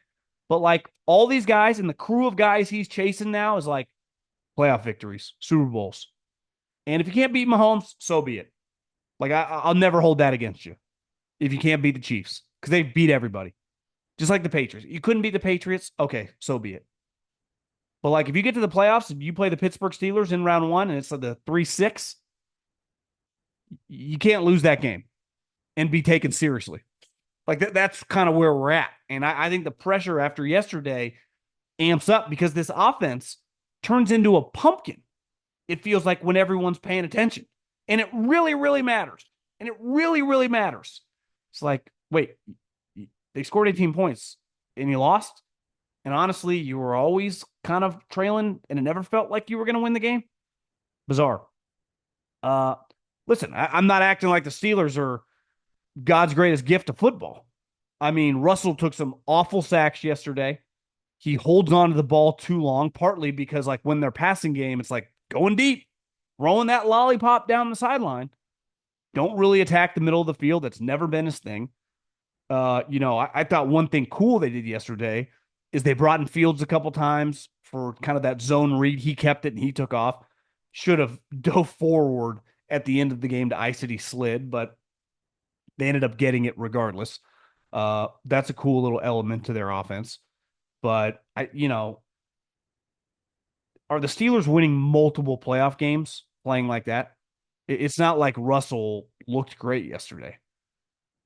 But, like, all these guys and the crew of guys he's chasing now is, like, playoff victories, Super Bowls. And if you can't beat Mahomes, so be it. Like, I'll never hold that against you if you can't beat the Chiefs because they beat everybody. Just like the Patriots. You couldn't beat the Patriots? Okay, so be it. But, like, if you get to the playoffs and you play the Pittsburg Steelers in round one and it's like the 3-6, you can't lose that game and be taken seriously. Like that's kind of where we're at. And I think the pressure after yesterday amps up because this offense turns into a pumpkin. It feels like when everyone's paying attention. And it really, really matters. And it really, really matters. It's like, wait, they scored 18 points and you lost? And honestly, you were always kind of trailing and it never felt like you were going to win the game? Bizarre. Listen, I'm not acting like the Steelers are God's greatest gift to football. I mean, Russell took some awful sacks yesterday. He holds on to the ball too long, partly because, like, when they're passing game, it's like going deep, throwing that lollipop down the sideline. Don't really attack the middle of the field. That's never been his thing. I thought one thing cool they did yesterday is they brought in Fields a couple times for kind of that zone read. He kept it and he took off. Should have dove forward at the end of the game to ice it. He slid, but they ended up getting it regardless. That's a cool little element to their offense. But are the Steelers winning multiple playoff games playing like that? It's not like Russell looked great yesterday.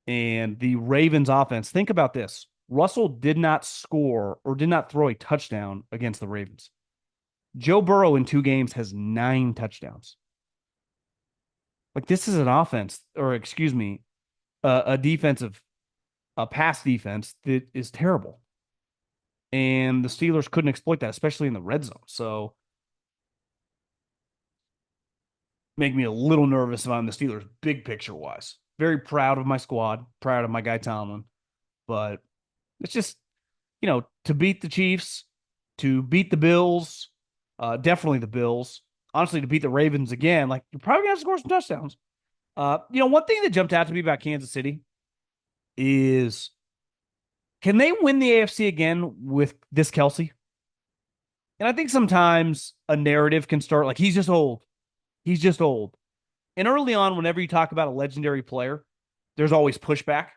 And the Ravens offense, think about this. Russell did not score or did not throw a touchdown against the Ravens. Joe Burrow in 2 games has 9 touchdowns. Like, this is an offense, or excuse me, a pass defense that is terrible. And the Steelers couldn't exploit that, especially in the red zone. So, make me a little nervous if I'm the Steelers, big picture wise. Very proud of my squad, proud of my guy Tomlin. But it's just, to beat the Chiefs, to beat the Bills, definitely the Bills. Honestly, to beat the Ravens again, like, you're probably going to score some touchdowns. One thing that jumped out to me about Kansas City is, can they win the AFC again with this Kelce? And I think sometimes a narrative can start like he's just old. He's just old. And early on, whenever you talk about a legendary player, there's always pushback.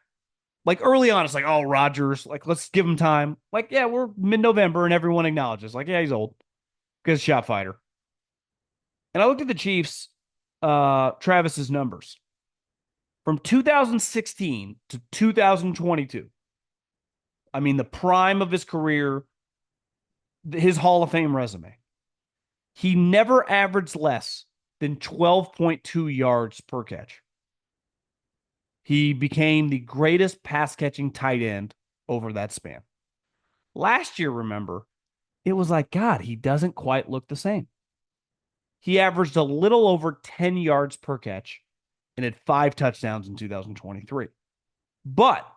Like early on, it's like, oh, Rodgers, like let's give him time. Like, yeah, we're mid-November and everyone acknowledges, like, yeah, he's old because shot fighter. And I looked at the Chiefs, Travis's numbers from 2016 to 2022. I mean, the prime of his career, his Hall of Fame resume. He never averaged less than 12.2 yards per catch. He became the greatest pass catching tight end over that span. Last year, remember, it was like, God, he doesn't quite look the same. He averaged a little over 10 yards per catch and had 5 touchdowns in 2023. But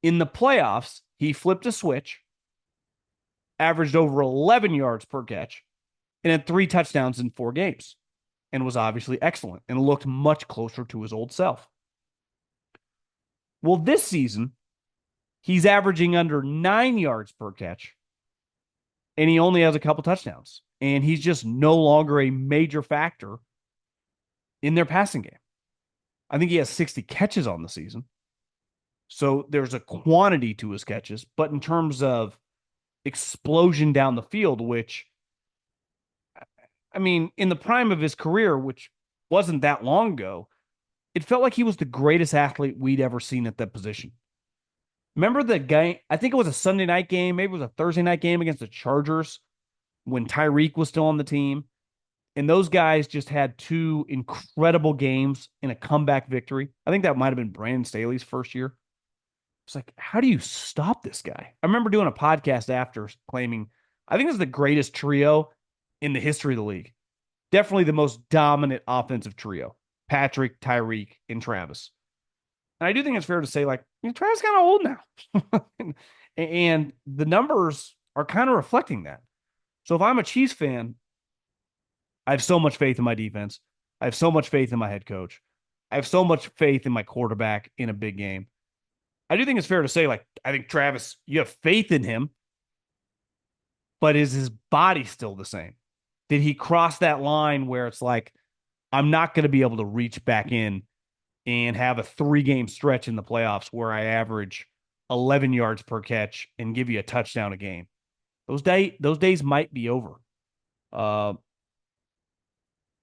in the playoffs, he flipped a switch, averaged over 11 yards per catch, and had 3 touchdowns in 4 games, and was obviously excellent and looked much closer to his old self. Well, this season, he's averaging under 9 yards per catch, and he only has a couple touchdowns. And he's just no longer a major factor in their passing game. I think he has 60 catches on the season. So there's a quantity to his catches. But in terms of explosion down the field, which, I mean, in the prime of his career, which wasn't that long ago, it felt like he was the greatest athlete we'd ever seen at that position. Remember the game? I think it was a Sunday night game. Maybe it was a Thursday night game against the Chargers when Tyreek was still on the team. And those guys just had 2 incredible games in a comeback victory. I think that might have been Brandon Staley's first year. It's like, how do you stop this guy? I remember doing a podcast after claiming, I think it's the greatest trio in the history of the league. Definitely the most dominant offensive trio. Patrick, Tyreek, and Travis. And I do think it's fair to say, like, Travis is kind of old now. And the numbers are kind of reflecting that. So if I'm a Chiefs fan, I have so much faith in my defense. I have so much faith in my head coach. I have so much faith in my quarterback in a big game. I do think it's fair to say, like, I think Travis, you have faith in him, but is his body still the same? Did he cross that line where it's like, I'm not going to be able to reach back in and have a 3-game stretch in the playoffs where I average 11 yards per catch and give you a touchdown a game? Those days might be over.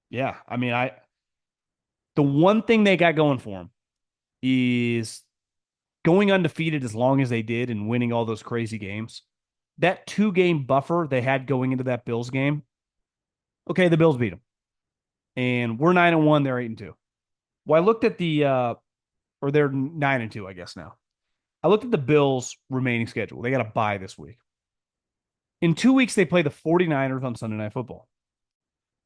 Yeah, I mean, the one thing they got going for them is going undefeated as long as they did and winning all those crazy games. That 2-game buffer they had going into that Bills game. Okay, the Bills beat them, and we're 9-1. They're 8-2. Well, I looked at or they're 9-2, I guess now. I looked at the Bills' remaining schedule. They got a bye this week. In 2 weeks, they play the 49ers on Sunday Night Football.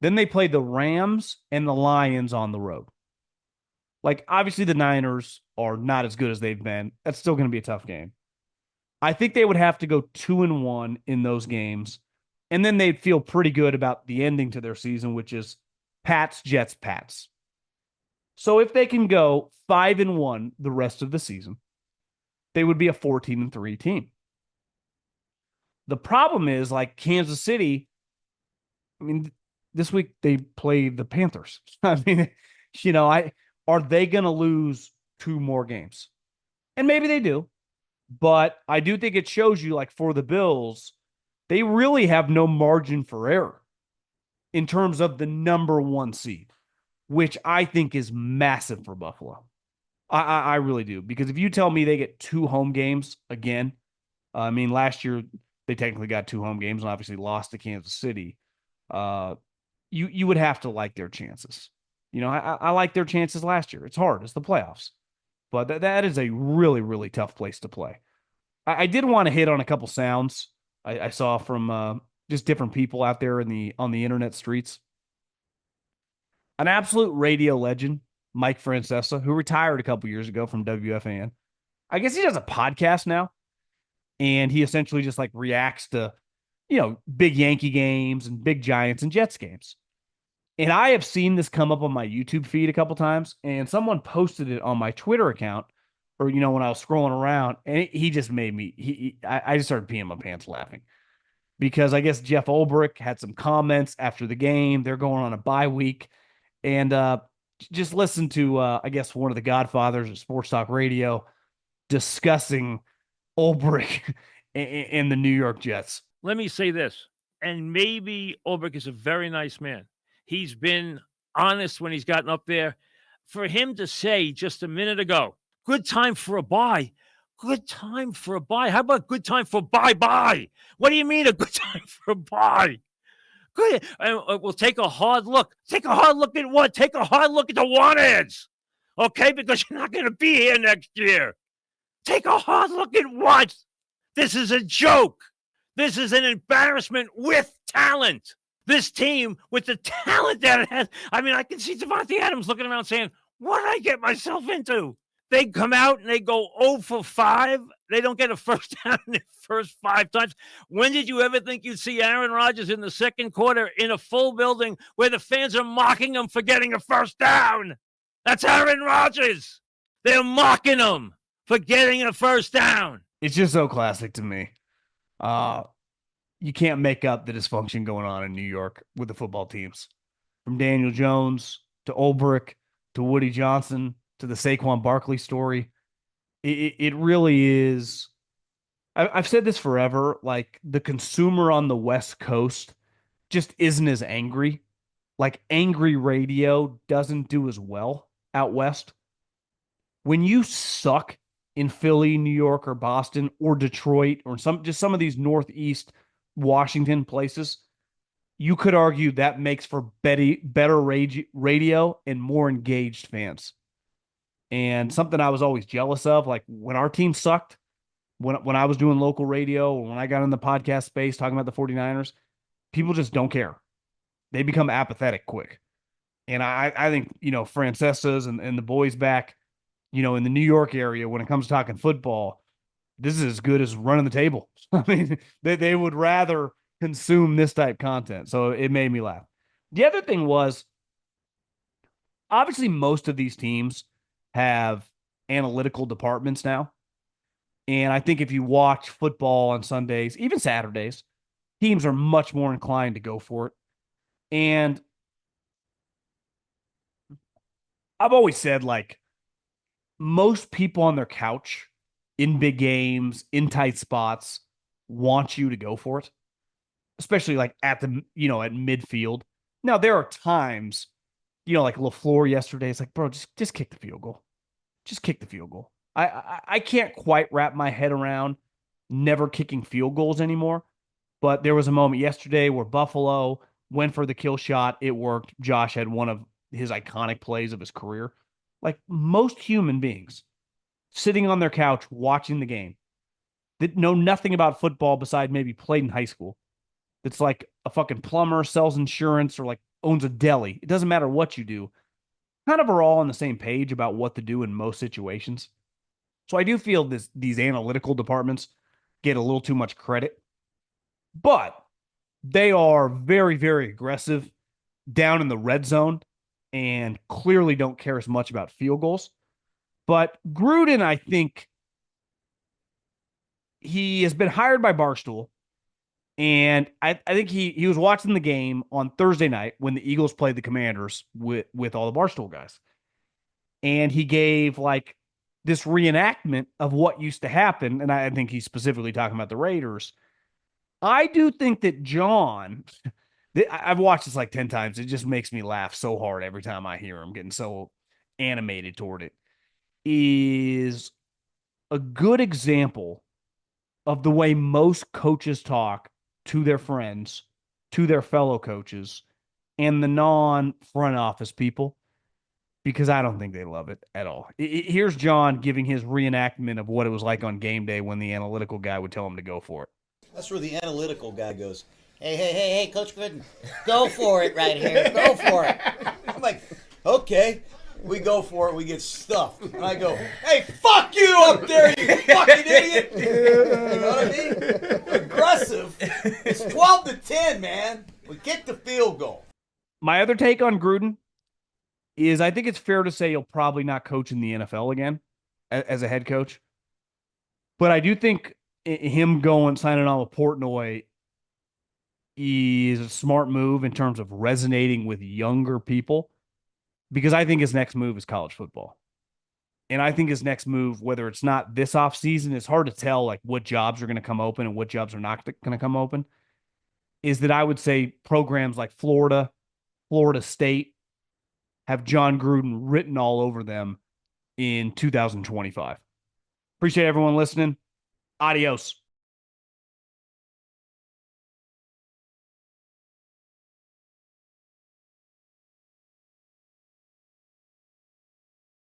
Then they play the Rams and the Lions on the road. Like, obviously, the Niners are not as good as they've been. That's still going to be a tough game. I think they would have to go 2-1 in those games, and then they'd feel pretty good about the ending to their season, which is Pats, Jets, Pats. So if they can go 5-1 the rest of the season, they would be a 14-3 team. The problem is, like Kansas City, I mean, this week they play the Panthers. I mean, are they going to lose 2 more games? And maybe they do. But I do think it shows you, like, for the Bills, they really have no margin for error in terms of the number 1 seed, which I think is massive for Buffalo. I really do. Because if you tell me they get 2 home games again, I mean, last year they technically got 2 home games and obviously lost to Kansas City. You would have to like their chances. I like their chances last year. It's hard. It's the playoffs. But that is a really, really tough place to play. I did want to hit on a couple sounds I saw from just different people out there on the internet streets. An absolute radio legend, Mike Francesa, who retired a couple years ago from WFAN. I guess he does a podcast now, and he essentially just like reacts to, big Yankee games and big Giants and Jets games. And I have seen this come up on my YouTube feed a couple times, and someone posted it on my Twitter account, or when I was scrolling around, and he just made me. I just started peeing my pants laughing. because I guess Jeff Ulbrich had some comments after the game. They're going on a bye week. And just listen to, I guess, one of the godfathers of sports talk radio discussing Ulbrich and the New York Jets. Let me say this, and maybe Ulbrich is a very nice man. He's been honest when he's gotten up there. For him to say just a minute ago, good time for a bye. Good time for a bye. How about good time for bye-bye? What do you mean a good time for a bye? Good. We'll take a hard look. Take a hard look at what? Take a hard look at the want-ads. Okay? Because you're not going to be here next year. Take a hard look at what? This is a joke. This is an embarrassment with talent. This team, with the talent that it has. I mean, I can see Devontae Adams looking around saying, what did I get myself into? They come out and they go 0 for 5. They don't get a first down in the first 5 times. When did you ever think you'd see Aaron Rodgers in the second quarter in a full building where the fans are mocking him for getting a first down? That's Aaron Rodgers. They're mocking him for getting a first down. It's just so classic to me. You can't make up the dysfunction going on in New York with the football teams. From Daniel Jones to Ulbrich to Woody Johnson to the Saquon Barkley story. It really is. I've said this forever. Like, the consumer on the West Coast just isn't as angry. Like, angry radio doesn't do as well out West. When you suck in Philly, New York, or Boston, or Detroit, or some of these Northeast Washington places, you could argue that makes for better radio and more engaged fans. And something I was always jealous of, like when our team sucked, when I was doing local radio, or when I got in the podcast space talking about the 49ers, people just don't care. They become apathetic quick. And I think, Francesa's and the boys back, in the New York area, when it comes to talking football, this is as good as running the table. I mean, they would rather consume this type content. So it made me laugh. The other thing was, obviously, most of these teams have analytical departments now. And I think if you watch football on Sundays, even Saturdays, teams are much more inclined to go for it. And I've always said, like, most people on their couch in big games, in tight spots, want you to go for it, especially like at the, at midfield. Now, there are times, like LaFleur yesterday, it's like, bro, just kick the field goal. Just kick the field goal. I can't quite wrap my head around never kicking field goals anymore. But there was a moment yesterday where Buffalo went for the kill shot. It worked. Josh had one of his iconic plays of his career. Like, most human beings sitting on their couch watching the game that know nothing about football besides maybe played in high school, that's like a fucking plumber, sells insurance, or like owns a deli. It doesn't matter what you do. Kind of are all on the same page about what to do in most situations. So I do feel these analytical departments get a little too much credit, but they are very, very aggressive down in the red zone and clearly don't care as much about field goals. But Gruden, I think he has been hired by Barstool. And I think he was watching the game on Thursday night when the Eagles played the Commanders with all the Barstool guys. And he gave like this reenactment of what used to happen. And I think he's specifically talking about the Raiders. I do think that Jon, I've watched this like 10 times. It just makes me laugh so hard every time I hear him getting so animated toward it, is a good example of the way most coaches talk to their friends, to their fellow coaches, and the non-front office people, because I don't think they love it at all. Here's Jon giving his reenactment of what it was like on game day when the analytical guy would tell him to go for it. That's where the analytical guy goes, hey, Coach Gruden, go for it right here. Go for it. I'm like, okay. We go for it. We get stuffed. And I go, hey, fuck you up there, you fucking idiot. You know what I mean? Aggressive. It's 12-10, man. We kick the field goal. My other take on Gruden is I think it's fair to say he'll probably not coach in the NFL again as a head coach. But I do think him signing on with Portnoy is a smart move in terms of resonating with younger people, because I think his next move is college football. And I think his next move, whether it's not this offseason, it's hard to tell like what jobs are going to come open and what jobs are not going to come open, is that I would say programs like Florida, Florida State have Jon Gruden written all over them in 2025. Appreciate everyone listening. Adios.